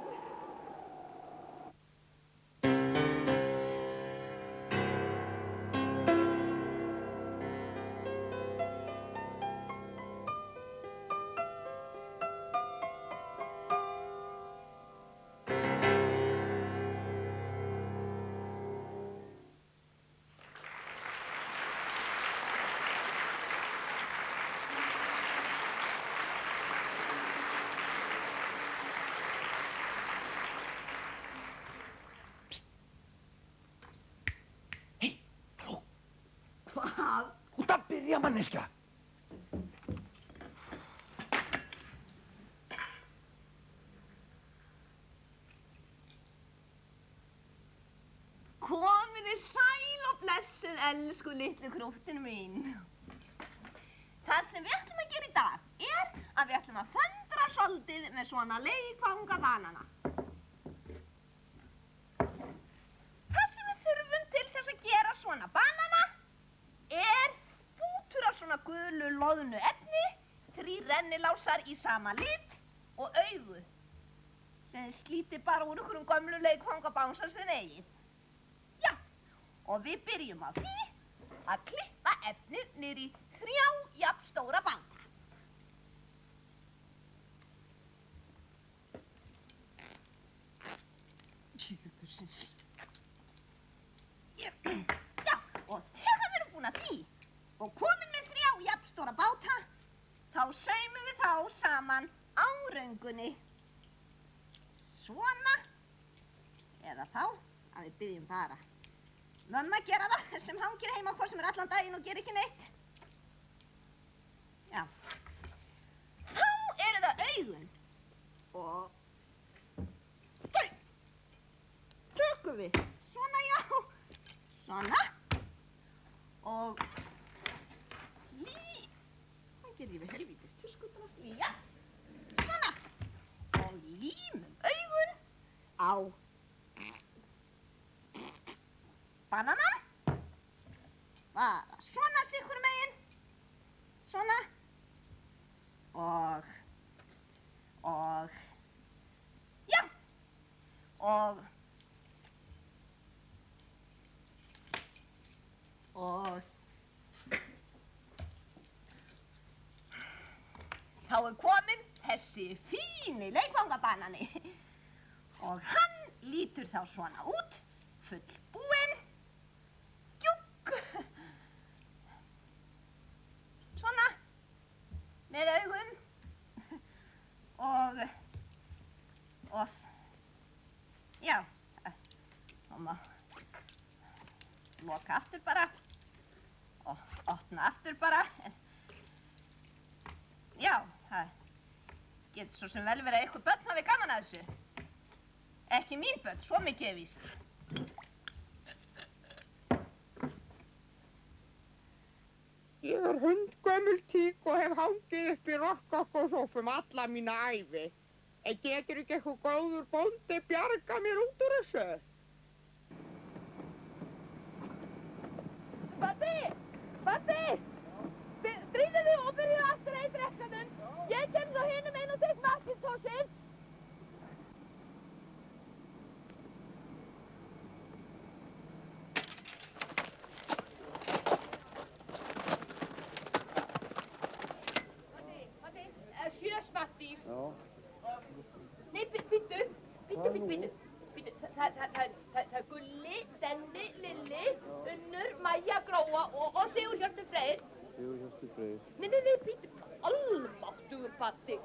Hvað? Út að byrja, manneskja. Komiði sæl og blessuð, elsku litlu krúttin mín. Það sem við ætlum að gera í dag að við ætlum að föndra soldið með svona leikfangabanana. Það sem við þurfum til þess að gera svona banana bútur af svona gulu loðnu efni, 3 rennilásar í sama lit og augu sem þið slítið bara úr ykkurum gömlu leikfangabánsar sem eigið. Já, og við byrjum á því að klippa efnið niður í 3 jafnstóra báta. Já, og þegar við erum búin að því og komin með 3 jafnstóra báta, þá saumum við þá saman á röngunni. Svona, eða þá að við byggjum bara mömmu að gera það sem hangir heima hvort sem allan daginn og gerir ekki neitt. Já, þá eru það augun og tökum við svona, já, svona og hvað gerir ég við helvítis tuskutunast? Já, svona og límum augun á bananan, bara svona sikkur megin, svona og já, og þá komin þessi fíni leikfangabanani og hann lítur þá svona út, fullbúinn, gjúkk, svona, með augun og já, þá má loka aftur bara og opna aftur bara. Já, það getur svo sem vel verið að eitthvað börn hafi gaman að þessu. Ekki mín börn, svo mikið er víst. Ég er hundgömmul tík og hef hangið upp í rokkokkosófum alla mína ævi. En getur ekki eitthvað góður bóndi bjarga mér út úr þessu? Baddi! Drífðu þig og byrjuðu aftur að í drekkanum. Ég kem svo hinum einn og tek Macintoshið. Baddi, 7 Smarties. Já. Nei, bíddu. Það er Gulli, Denni, Lilli, Unnur, Maja, Gróa og Sigurhjörtur Freyr. Sigurhjörtur Freyr. Nei, bíddu. Almáttugur, Baddi.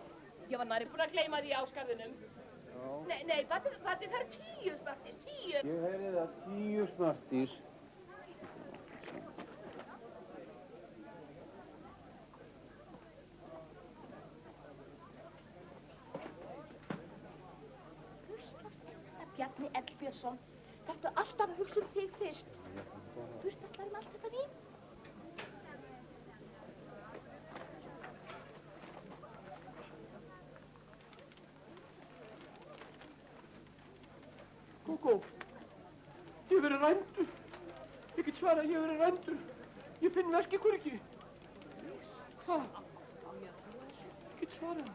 Ég var nærri búin að gleyma því áskarðinum. Já. Nei, Baddi, það eru 10 Smarties, 10. Ég heyrði það, 10 Smarties. Bjarni L. Björnsson, þarftu alltaf að hugsa þig fyrst. Fyrst allt þetta vín? Gógó, ég hef verið rændur. Ég get svarað að ég hef verið rændur. Ég finn veskið hvergi. Hvað? Ég get svarað.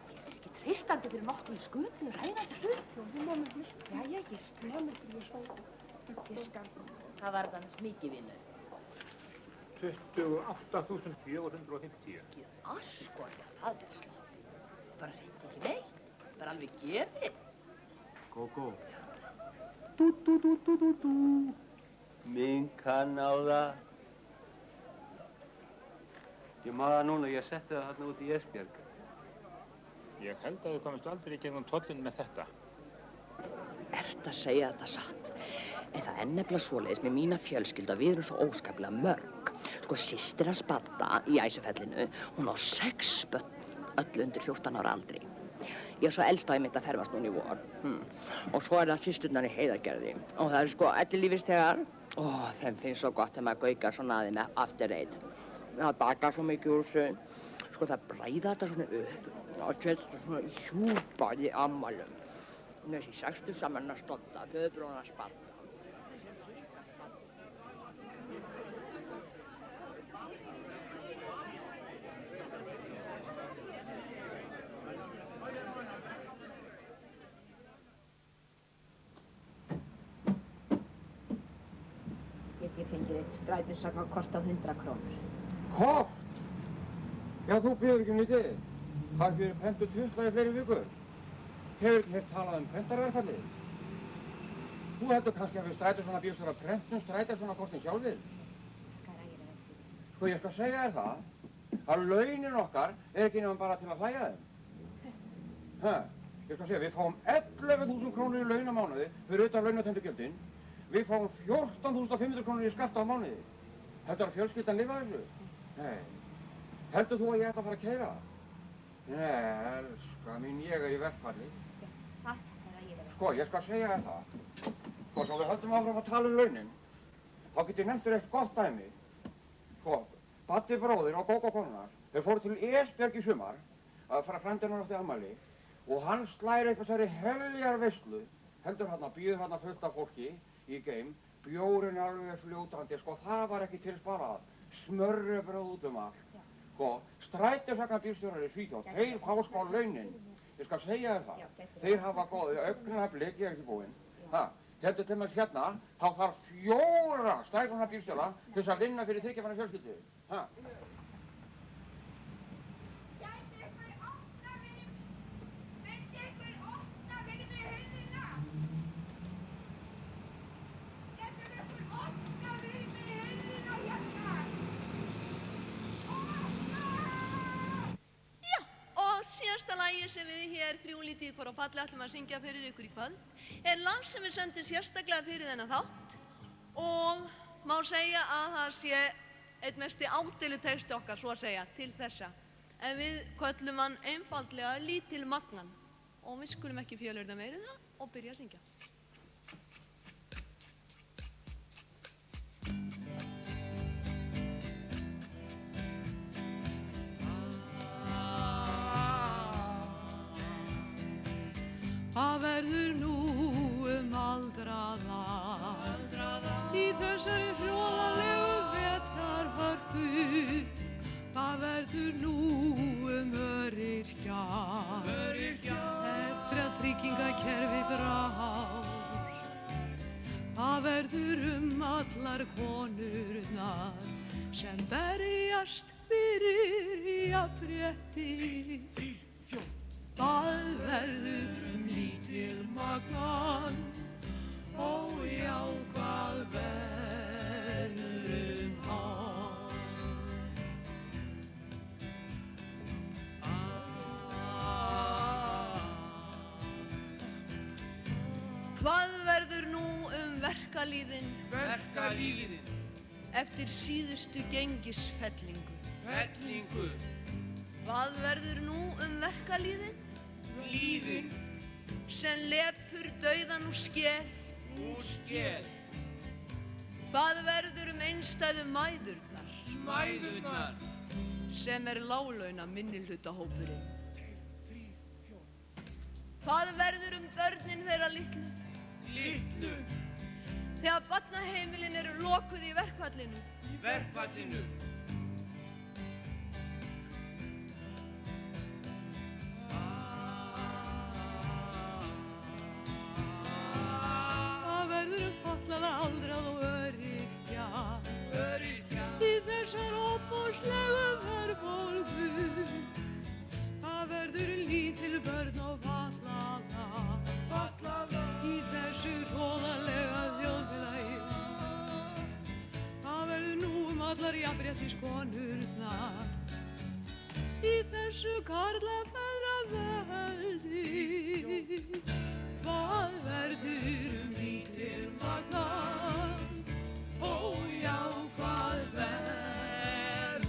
Treystandi fyrir nokkrum sköpum ræðandi hlut. Jæja, ég skal. Hvað var það hans mikið vinnur? 28.450. Askota, það er slá. Bara reyndi ekki neitt. Bara alveg gefið. Gógó. Dú. Mín kann á það. Ég maður það núna, ég setti það þarna út í Esbjörg. Ég held að þú komist aldrei í gegnum tollinn með þetta. Ert að segja þetta satt. En það er nefnilega svoleiðis með mína fjölskyldu að við erum svo óskaplega mörg. Sko, systir hans Badda í Æsufellinu, hún á 6 börn, öll undir 14 ára aldri. Ég er svo elst á einmitt að fermast núna í vor. Og svo er það systurnar í Heiðargerði. Og það eru sko ellilífeyrisþegar. Þeim finnst svo gott þegar maður gaukar svona að þeim eftir einn. Það bakar svo mikið úr þessu. Sko, það bræða þetta svona upp. Og þetta svona hjúpað í ammælum. Þessi 60 saman að stolta, föðurbróðan að Badda. Get ég fengið eitt strætisvagnakort á 100 krónur? Kort? Já, þú býður ekki um nýttið. Það er fyrir prentu tutla í fleiri vikur. Hefur ekki hér talað um prentarverkfallið? Þú heldur kannski að við strætisvagnabílstjórar að prentum strætisvagnakortin sjálfið? Sko, ég skal segja þér það að launin okkar er ekki nefnum bara til að hlæja þeim. Ég skal segja, við fáum 11.000 krónur í laun á mánuði fyrir utan launatendugjöldin. Við fáum 14.500 krónur í skatta á mánuði. Heldur að fjölskyldan lifa þessu? Nei. Heldur þú að ég ætla að fara að keyra? Nei, elska mín, ég er í verkfalli. Sko, ég skal segja þér það. Sko, svo við höldum áfram að tala um launin, þá get ég nefntur eitt gott dæmi. Sko, Baddi bróðir og Gógó konunar, þau fóru til Esbjörg í sumar að fara frændirnar átti afmæli og hann slæri eitthvað særi heljar veislu, heldur hann að býður hann fullt af fólki í geim, bjórinn alveg fljótandi, sko, það var ekki til sparað, smörrebröð út um allt. Sko, strætisvagnabílstjórar í Svíþjóð, þeir fá sko launin. Ég skal segja þér það. Þeir hafa góði augnablik, ég er ekki búinn. Heldur til maður hérna, þá þarf 4 strætisvagnabílstjóra til þess að vinna fyrir þriggjamanna fjölskyldu. Síðasta lagi sem við hér Þrjúlítið Kór á Palli ætlum að syngja fyrir ykkur í kvöld er lag sem við söndum sérstaklega fyrir þennan þátt og má segja að það sé einn mesti ádeiluteksti okkar, svo að segja, til þessa. En við köllum hann einfaldlega Lítilmagnan og við skulum ekki fjölyrða meira um það og byrja að syngja. Það verður nú aldraða í þessari hrjóðalegu vetra hörku, hvað verður nú öryrkja? Eftir að tryggingakerfi brást, hvað verður allar konurnar sem berjast fyrir jafnrétti? Hvað verður lítilmagnan? Ó já, hvað verður hann? Hvað verður nú verkalýðin? Verkalýðin. Eftir síðustu gengisfellingu? Fellingu. Hvað verður nú verkalýðin? Líðin. Sem lepur dauðan úr skel? Úr skel. Hvað verður einstæðu mæðurnar? Mæðurnar. Sem láglauna minnihlutahópurinn? Hvað verður börnin þeirra litlu? Litlu. Þegar barnaheimilin eru lokuð í verkfallinu? Í verkfallinu. Hvað verður fallaða aldrað og öryrkja? Öryrkja. Í þessar óbúslegu verðbólgu. Hvað verður lítil börn og fallaða? Í þessu hróðalega þjóðfélagi. Hvað verður nú allar jafnréttiskonurnar? Í þessu karlafeðraveldi. Hvað verður lítilmagnan? Ó já, hvað verður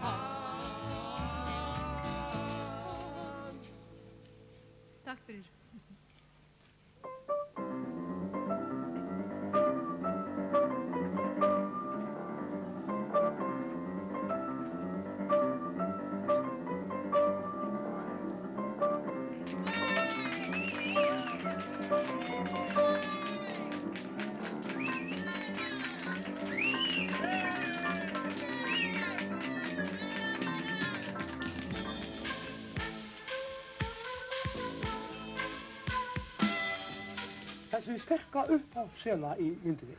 hann? Takk fyrir. Þessi sterka upphafssena í myndinni.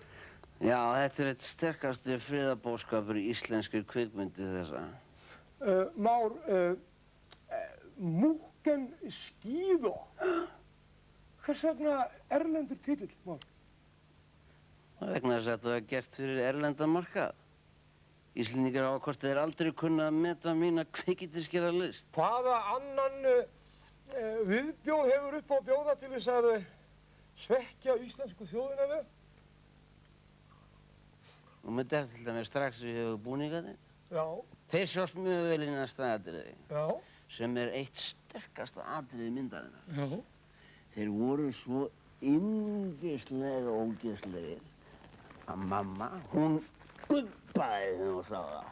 Já, þetta er eitt sterkasti friðarbóðskapur í íslenskri kvikmyndi þessa. Már, Múkken Skíðó. Hvers vegna erlendur titill, Már? Vegna þess að þetta var gert fyrir erlendan markað. Íslendingar hafa hvort þeir aldrei kunna að meta mína kvikindisgera list. Hvaða annan viðbjóð hefur upp á að bjóða til þess að svekkja íslensku þjóðina við? Nú myndi þetta til dæmis strax við höfum búningarnir. Já. Þeir sjást mjög vel í næsta atriði. Já. Sem er eitt sterkasta atriði myndarinnar. Já. Þeir voru svo yndislega ógeðslegir að mamma, hún gubbaði þegar hún sá það.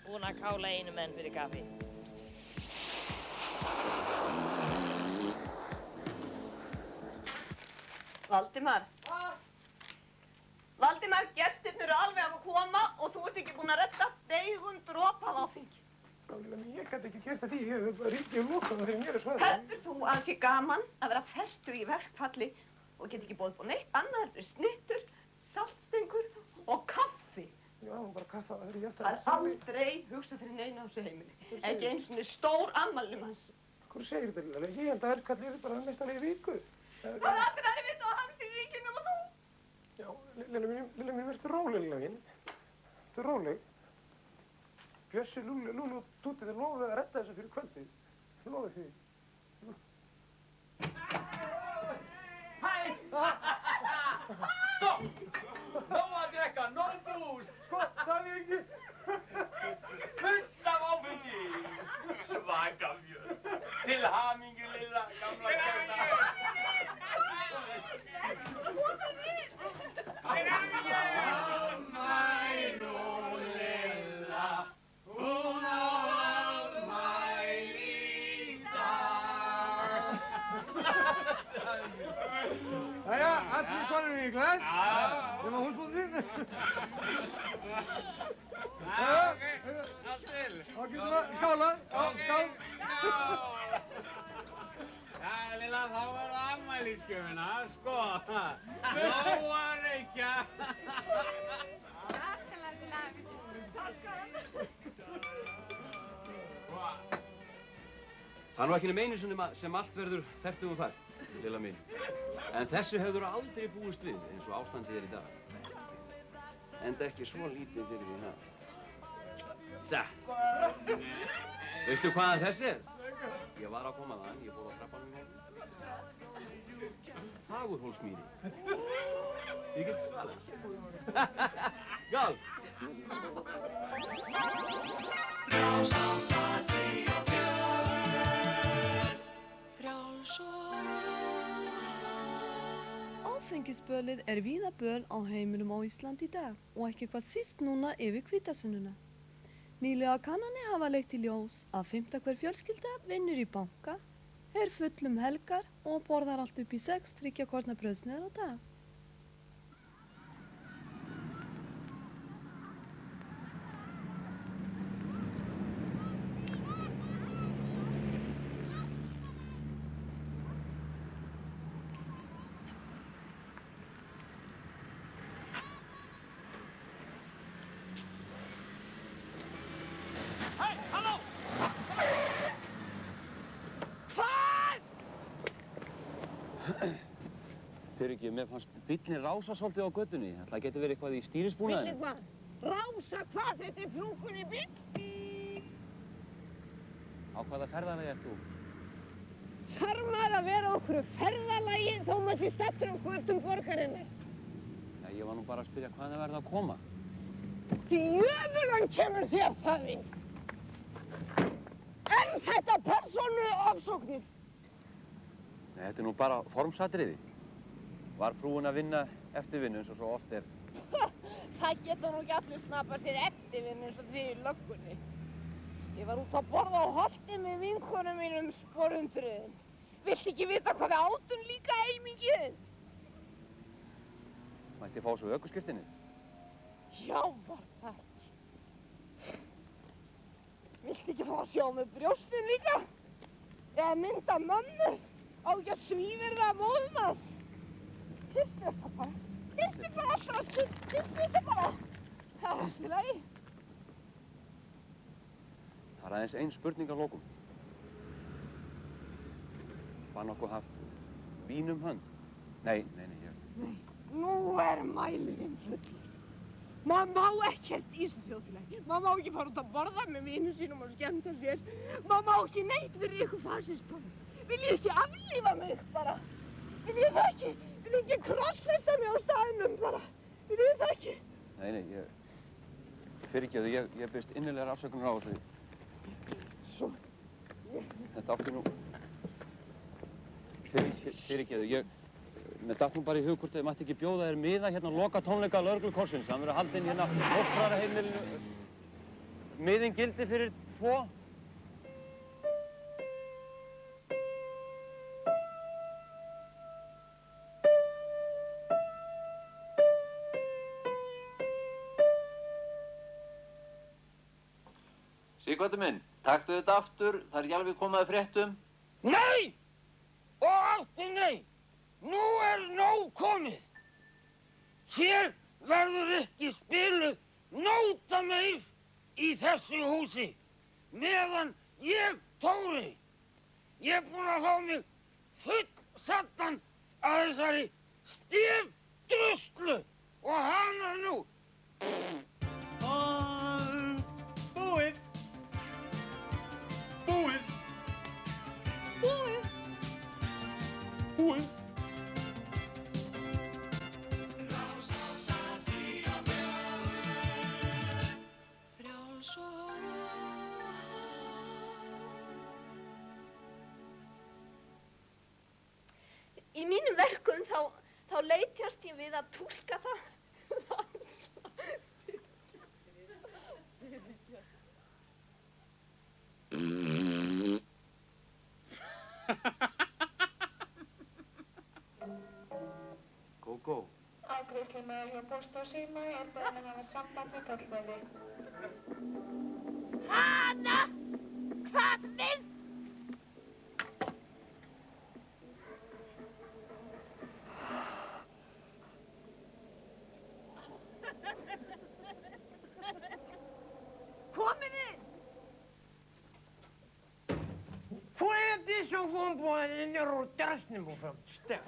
Búinn að kála einu menn fyrir kaffi. Valdimar. Valdimar, gestirnir eru alveg að koma og þú ert ekki búin að redda deigum dropa af áfengi. Lilla mín, ég gæti ekki gert það því, ég hef bara ríkið og lokað það þegar mér svæðið. Heldur þú að sé gaman að vera fertug í verkfalli og get ekki boðið på neitt annað heldur snittur, saltstengur og kaffi? Já, bara kaffa, það er ég eftir Það er aldrei hugsað fyrir neina á þessu heimili. Ekki einu svona stór afmælum hans. Hvað segir þetta, Lilla? Ég held að verkfalli er bara mestarlega í viku. Það er allir að vita á hans í ríkinu og þú. Já, Lilla mín, verður róleg, Lilla mín. Þú er róleg. Bjössi, Lúlu og Túti, þeir lofuðu að redda þessu fyrir kvöldið. Þeir lofuðu því. Hæ! Stopp! Nóg að drekka, no booze! Sko, sagði ég ekki? Fullt af áfengi! Svaka mjög! Til hamingju, lilla, gamla kjörna! Til hamingju! Afmæli og lilla, hún á afmæli í dag! Jæja, allir konur í glas. Nema húsbóndin. Ok, allt til. Ok, svona, skála. Já, skál. Já, lilla, þá er það afmælisgjöfina, sko. Nóg að reykja. Það er nú ekki nema einu sinni sem allt verður fertugum fært, Lilla mín. En þessu hefur aldrei búist við eins og ástandið í dag. Enda ekki svo lítið fyrir því það. Veistu hvað þessi er? Ég var að koma þaðan, ég fór á trappanum hérna. Fagurhólsmýri. Ég get svalað. Gál! Áfengisbölið er víða böl á heimilum á Íslandi í dag og ekki hvað síst núna yfir hvítasunnuna. Nýlega kannanir hafa leitt í ljós að 5. hver fjölskylda vinnur í banka, er full helgar og borðar allt upp í 6 þriggjakorna brauðsneiðar á dag. Fyrirgefðu, mér fannst bíllinn rása svolítið á götunni. Það geti verið eitthvað í stýrisbúnaðinum. Bíllinn hvað? Rása hvað? Þetta er flunkunni bíll? Á hvaða ferðalagi ert þú? Þarf maður að vera okkur ferðalagi þó maður sé staddur á götum borgarinnar? Já, ég var nú bara að spyrja hvaðan það verði að koma. Djöfulan kemur þér það við? Er þetta persónuofsóknir? Nei, þetta er nú bara formsatriði. Var frúin að vinna eftirvinnu eins og svo oft er. Það geta nú ekki allir snapað sér eftirvinnu eins og þið í löggunni. Ég var út að borða á holti með vinkonum mínum sporundröðin. Viltu ekki vita hvað við átum líka heimingið? Mætti fá svo ökuskírteinið? Já, var það ekki. Viltu ekki fá að sjá með brjóstin líka? Eða mynda mömmu? Á ekki að svívirða móðunas? Kysstu þetta bara. Kysstu bara allra stund. Kysstu þetta bara. Það er allt í lagi. Það er aðeins ein spurning að lokum. Var nokkuð haft vín hönd? Nei, ég... Nei, nú er mælirinn fullur. Maður má ekkert í þessu þjóðfélagi. Maður má ekki fara út að borða með vinum sínum og skemmta sér. Maður má ekki neitt fyrir ykkur fasistónum. Viljið ekki aflífa mig bara? Viljið það ekki? Viljið ekki krossfesta mig á staðnum bara? Viljið það ekki? Nei, ég... Fyrirgefðu, ég biðst innilegar afsökunar á þessu. Svo... Þetta átti nú... Fyrirgefðu, mér datt nú bara í hug hvort þið mætti ekki bjóða þér miða hérna og loka tónleika lögreglukorsins. Það verður haldinn hérna Póstbræðraheimilinu. Miðinn gildi fyrir 2. Sighvatur minn, taktu þetta aftur, það er ekki alveg komið að fréttum. Nei! Og aftur nei! Nú er nóg komið! Hér verður ekki spiluð nóta meir í þessu húsi meðan ég, Tóri, ég er búinn að fá mig fullsaddan að þessari stefdruslu og hana nú. Búið. Búið. Búið. Búið. Í mínum verkum þá leitjast ég við að túlka það. Gógó. Afgreiðslumaður hjá Póst og Síma er beðinn að hafa samband við tollverði. Hana! Hvað vil? Komið inn! Får jag inte så få en på en rutasnum och fram stämt?